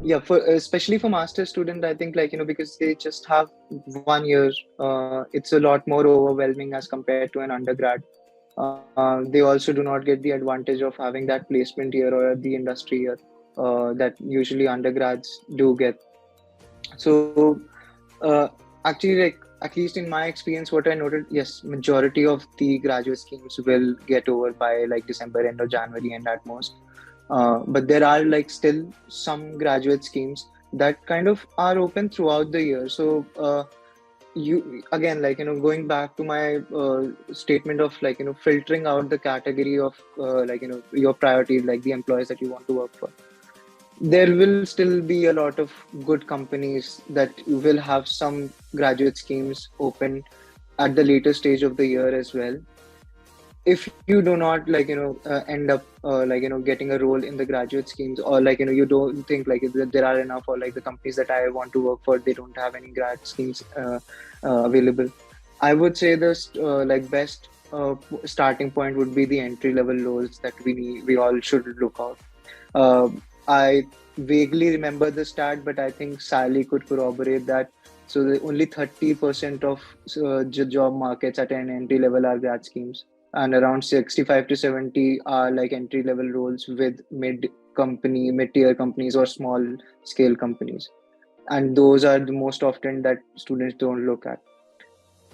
Yeah, for especially for master student, I think because they just have 1 year, it's a lot more overwhelming as compared to an undergrad. They also do not get the advantage of having that placement year or the industry year that usually undergrads do get. So, uh, actually, like at least in my experience, what I noted, yes, majority of the graduate schemes will get over by like December end or January end at most. But there are like still some graduate schemes that kind of are open throughout the year. So you again, going back to my statement of filtering out the category of your priority, like the employees that you want to work for, there will still be a lot of good companies that will have some graduate schemes open at the later stage of the year as well. If you do not end up getting a role in the graduate schemes, or you don't think like there are enough, or like the companies that I want to work for, they don't have any grad schemes available, I would say this best starting point would be the entry level roles that we all should look out. uh, I vaguely remember the stat, but I think Sally could corroborate that. So the only 30% of job markets at an entry level are grad schemes, and around 65 to 70 are like entry level roles with mid tier companies or small scale companies, and those are the most often that students don't look at.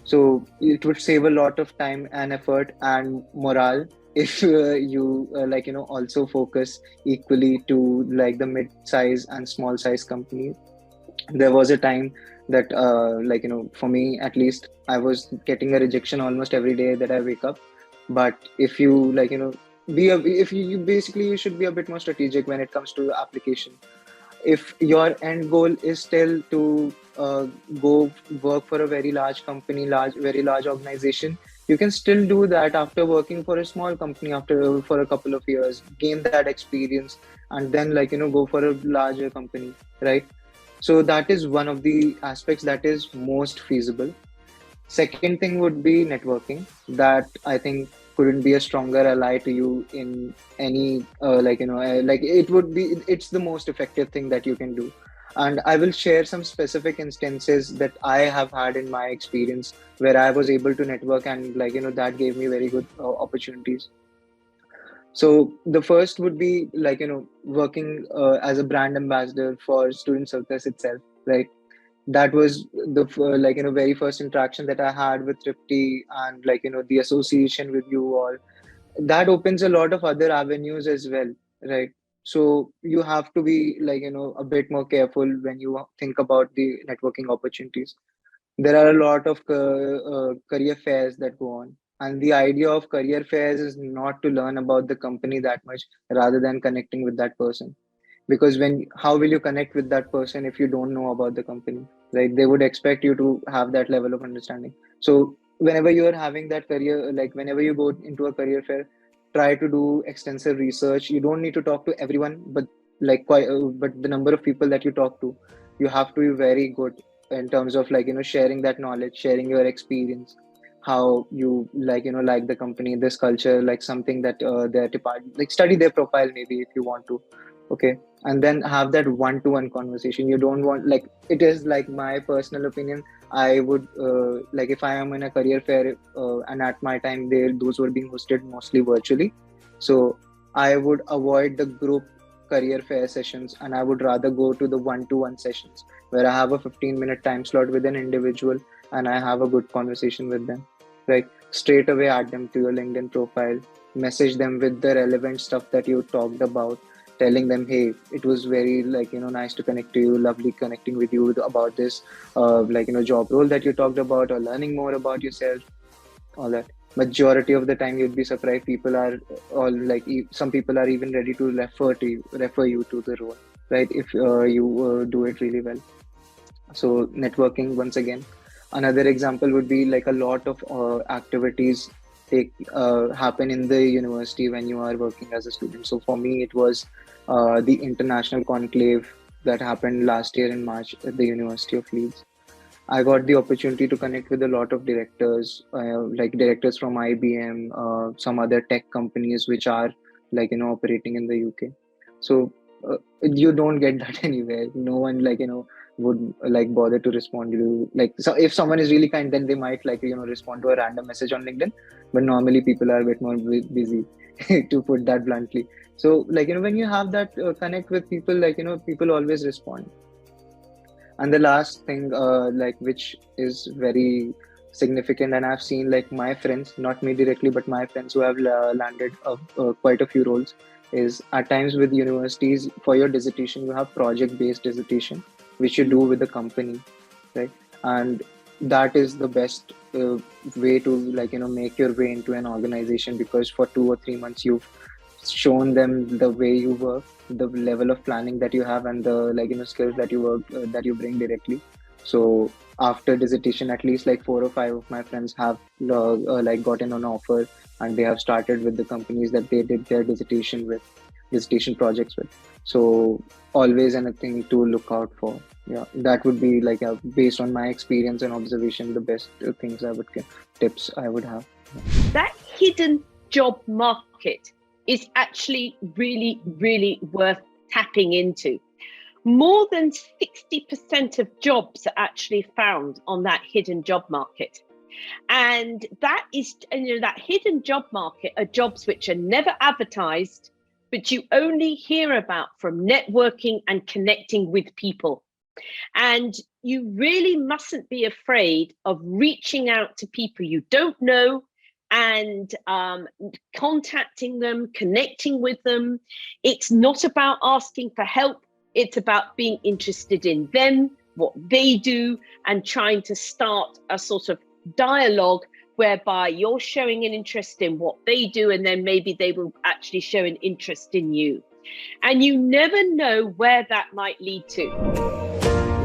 So it would save a lot of time and effort and morale if you also focus equally to like the mid size and small size companies. There was a time that for me at least, I was getting a rejection almost every day that I wake up. But if you if you basically, you should be a bit more strategic when it comes to application. If your end goal is still to go work for a very large company, very large organization, you can still do that after working for a small company after for a couple of years, gain that experience, and then go for a larger company, right? So that is one of the aspects that is most feasible. Second thing would be networking. That I think couldn't be a stronger ally to you in any it would be, it's the most effective thing that you can do. And I will share some specific instances that I have had in my experience where I was able to network, and that gave me very good opportunities. So the first would be working as a brand ambassador for Student Circus itself, right? That was the very first interaction that I had with Tripti, and the association with you all. That opens a lot of other avenues as well, right? So you have to be a bit more careful when you think about the networking opportunities. There are a lot of career fairs that go on, and the idea of career fairs is not to learn about the company that much, rather than connecting with that person. Because when how will you connect with that person if you don't know about the company, right? They would expect you to have that level of understanding. So whenever you are having that career, like whenever you go into a career fair, try to do extensive research. You don't need to talk to everyone, but but the number of people that you talk to, you have to be very good in terms of sharing that knowledge, sharing your experience, how you like the company, this culture, like something that their department, like study their profile maybe if you want to. Okay. And then have that one-to-one conversation. You don't want, like, it is like my personal opinion, I would like if I am in a career fair, and at my time there those were being hosted mostly virtually, so I would avoid the group career fair sessions, and I would rather go to the one-to-one sessions where I have a 15-minute time slot with an individual, and I have a good conversation with them, right? Straight away add them to your LinkedIn profile, message them with the relevant stuff that you talked about, telling them, hey, it was very nice to connect to you, lovely connecting with you about this job role that you talked about, or learning more about yourself, all that. Majority of the time you'd be surprised, people are all some people are even ready to refer you to the role, right? If you do it really well. So networking, once again. Another example would be like a lot of activities take happen in the university when you are working as a student. So for me, it was the international conclave that happened last year in March at the University of Leeds. I got the opportunity to connect with a lot of directors, like directors from IBM, some other tech companies which are operating in the UK. So you don't get that anywhere. No one, like, would like bother to respond to you. Like, so if someone is really kind, then they might, like, respond to a random message on LinkedIn. But normally people are a bit more busy, to put that bluntly. So, like, when you have that connect with people, like, people always respond. And the last thing, like, which is very significant, and I've seen, like, my friends, not me directly, but my friends who have landed quite a few roles, is at times with universities, for your dissertation, you have project-based dissertation, which you do with the company, right? And that is the best way to, like, make your way into an organization, because for 2 or 3 months you've shown them the way you work, the level of planning that you have, and the, like, skills that you work that you bring directly. So after dissertation, at least like 4 or 5 of my friends have like gotten an offer, and they have started with the companies that they did their dissertation projects with. So always anything to look out for. Yeah, that would be like, based on my experience and observation, the best things I would get, tips I would have. That hidden job market is actually really, really worth tapping into. More than 60% of jobs are actually found on that hidden job market. And that is, that hidden job market are jobs which are never advertised, but you only hear about from networking and connecting with people. And you really mustn't be afraid of reaching out to people you don't know and contacting them, connecting with them. It's not about asking for help. It's about being interested in them, what they do, and trying to start a sort of dialogue whereby you're showing an interest in what they do, and then maybe they will actually show an interest in you. And you never know where that might lead to.